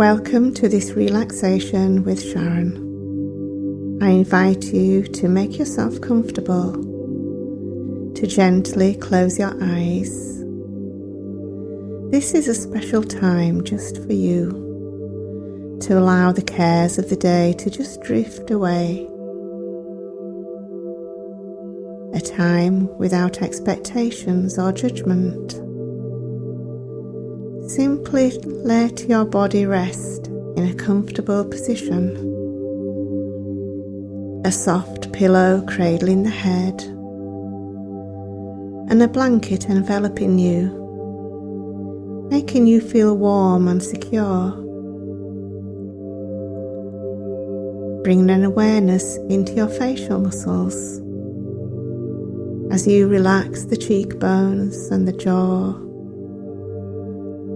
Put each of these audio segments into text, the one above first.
Welcome to this relaxation with Sharon. I invite you to make yourself comfortable, to gently close your eyes. This is a special time just for you, to allow the cares of the day to just drift away. A time without expectations or judgment. Simply let your body rest in a comfortable position. A soft pillow cradling the head, and a blanket enveloping you, making you feel warm and secure. Bring an awareness into your facial muscles as you relax the cheekbones and the jaw,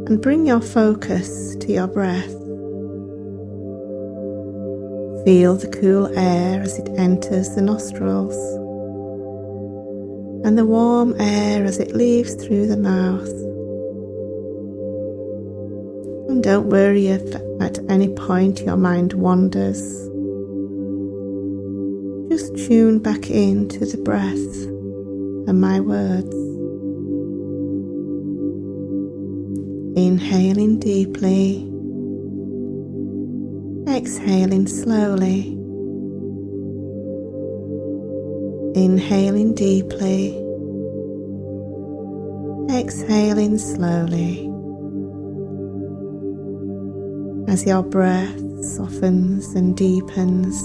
and bring your focus to your breath. Feel the cool air as it enters the nostrils, and the warm air as it leaves through the mouth. And don't worry if at any point your mind wanders. Just tune back into the breath and my words. Inhaling deeply, exhaling slowly. Inhaling deeply, exhaling slowly. As your breath softens and deepens,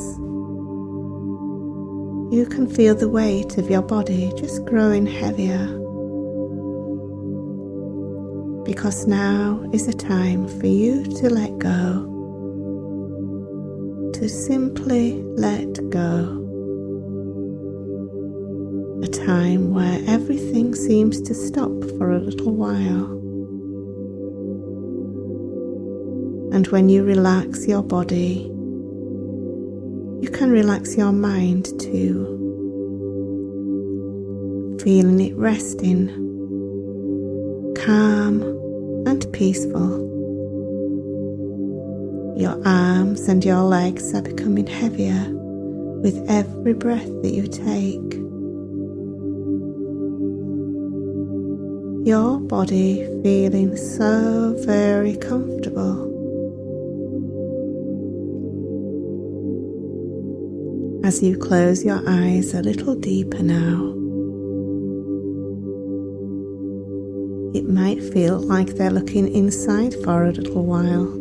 you can feel the weight of your body just growing heavier. Because now is a time for you to let go, to simply let go. A time where everything seems to stop for a little while. And when you relax your body, you can relax your mind too, feeling it resting, calm and peaceful. Your arms and your legs are becoming heavier with every breath that you take. Your body feeling so very comfortable. As you close your eyes a little deeper now, it might feel like they're looking inside for a little while.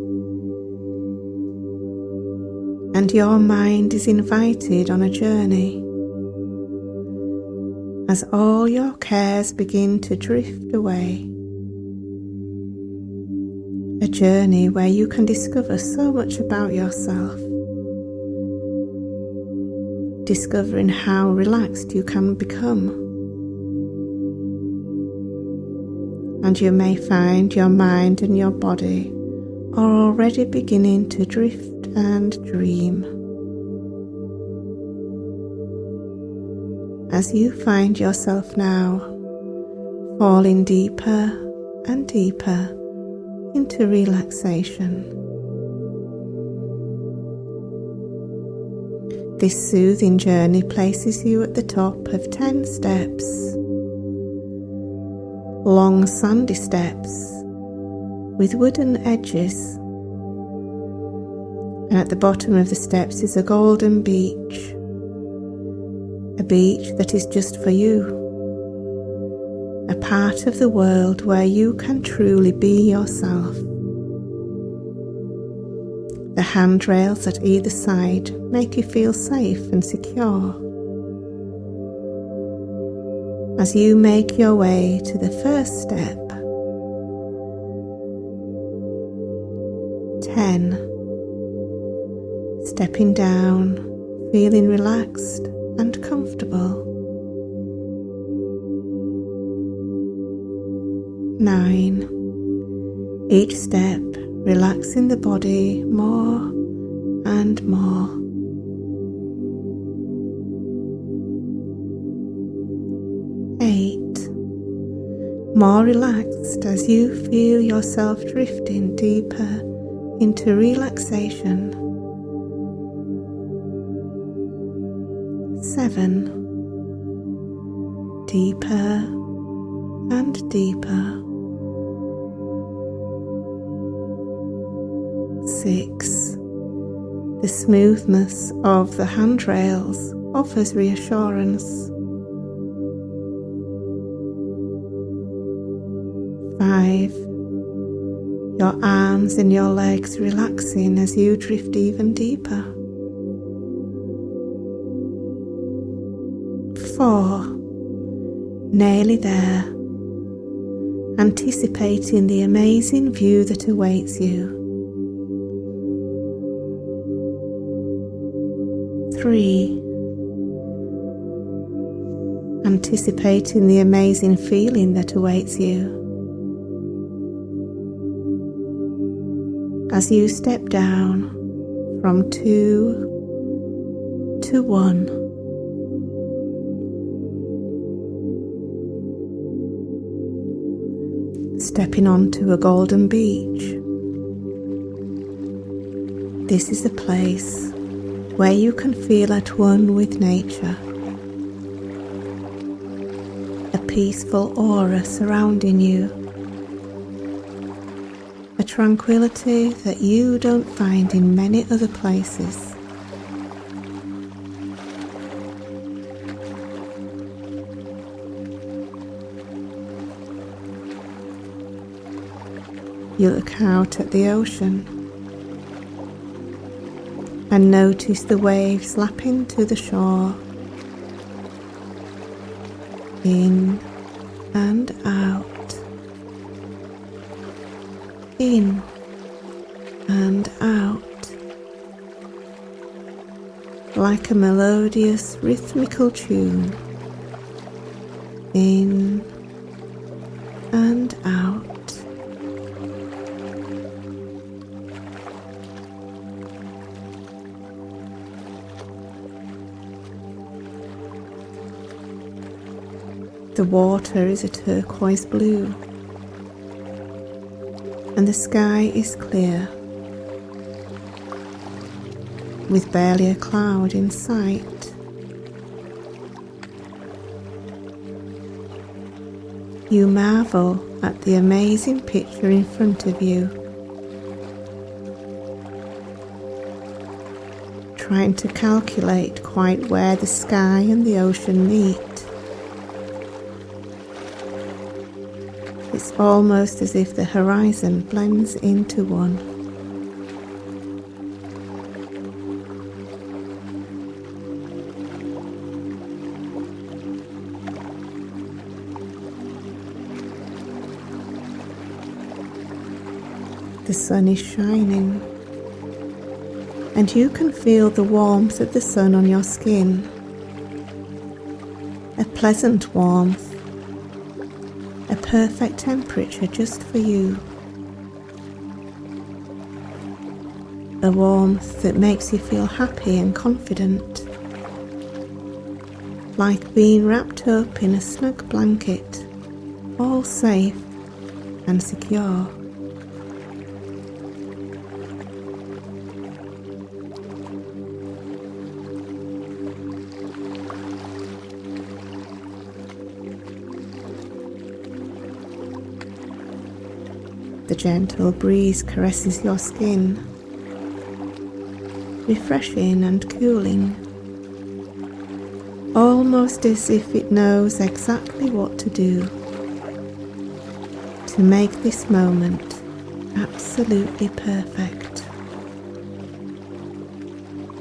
And your mind is invited on a journey as all your cares begin to drift away. A journey where you can discover so much about yourself, discovering how relaxed you can become. And you may find your mind and your body are already beginning to drift and dream. As you find yourself now falling deeper and deeper into relaxation. This soothing journey places you at the top of 10 steps. Long sandy steps with wooden edges, and at the bottom of the steps is a golden beach, a beach that is just for you, a part of the world where you can truly be yourself. The handrails at either side make you feel safe and secure. As you make your way to the first step, 10, stepping down, feeling relaxed and comfortable. 9, each step relaxing the body more and more. 8, more relaxed as you feel yourself drifting deeper into relaxation. 7. Deeper and deeper. 6. The smoothness of the handrails offers reassurance. 5. Your arms and your legs relaxing as you drift even deeper. 4. Nearly there, anticipating the amazing view that awaits you. 3. Anticipating the amazing feeling that awaits you. As you step down from 2 to 1. Stepping onto a golden beach. This is a place where you can feel at one with nature. A peaceful aura surrounding you. A tranquility that you don't find in many other places. You look out at the ocean and notice the waves lapping to the shore. In and out. In and out. Like a melodious rhythmical tune. In and out. The water is a turquoise blue, and the sky is clear, with barely a cloud in sight. You marvel at the amazing picture in front of you, trying to calculate quite where the sky and the ocean meet. It's almost as if the horizon blends into one. The sun is shining, and you can feel the warmth of the sun on your skin. A pleasant warmth. A perfect temperature just for you. A warmth that makes you feel happy and confident, like being wrapped up in a snug blanket, all safe and secure. The gentle breeze caresses your skin, refreshing and cooling, almost as if it knows exactly what to do to make this moment absolutely perfect.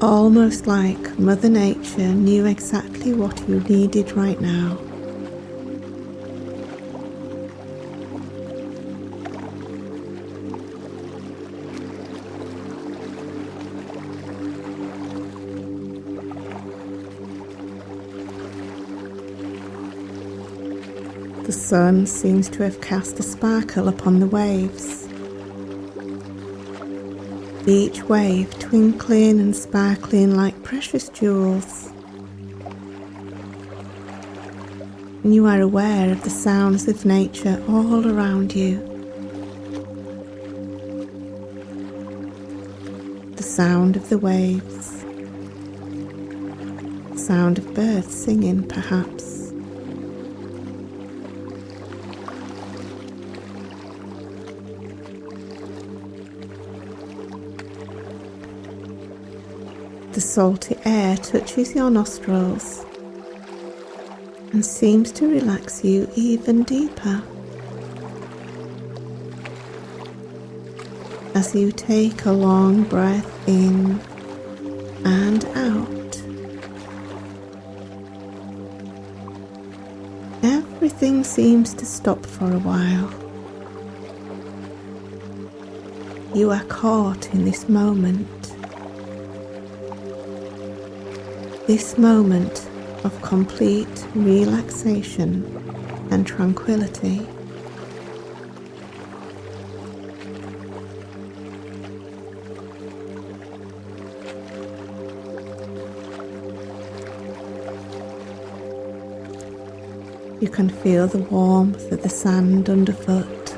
Almost like Mother Nature knew exactly what you needed right now. The sun seems to have cast a sparkle upon the waves, each wave twinkling and sparkling like precious jewels. And you are aware of the sounds of nature all around you. sound of the waves, sound of birds singing perhaps. The salty air touches your nostrils and seems to relax you even deeper as you take a long breath in and out. Everything seems to stop for a while. You are caught in this moment of complete relaxation and tranquility. You can feel the warmth of the sand underfoot.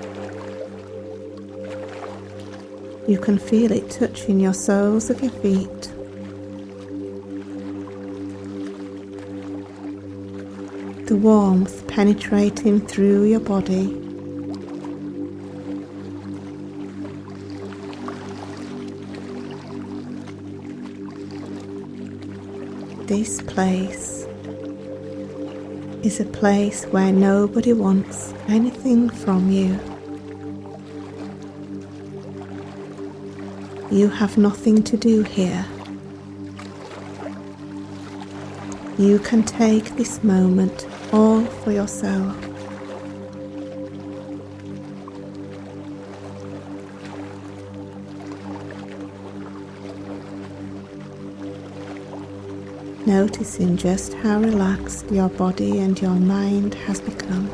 You can feel it touching your soles of your feet. The warmth penetrating through your body. This place is a place where nobody wants anything from you. You have nothing to do here. You can take this moment all for yourself. Noticing just how relaxed your body and your mind has become.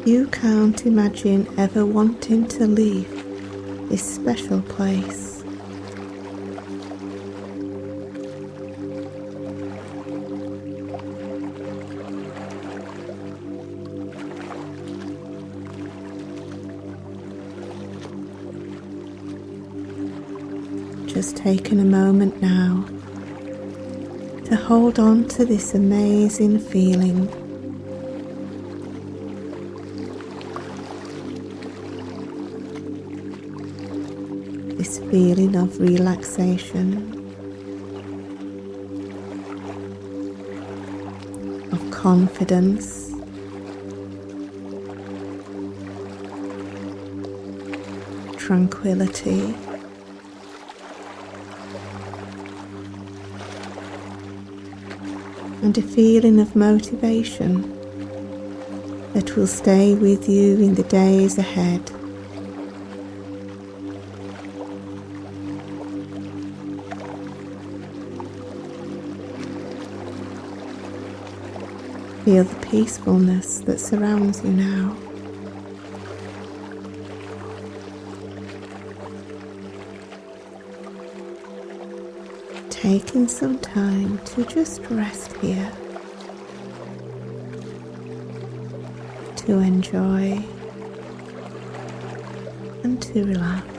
You can't imagine ever wanting to leave this special place. Just taking a moment now to hold on to this amazing feeling. This feeling of relaxation, of confidence, tranquility, and a feeling of motivation that will stay with you in the days ahead. Feel the peacefulness that surrounds you now. Taking some time to just rest here, to enjoy and to relax.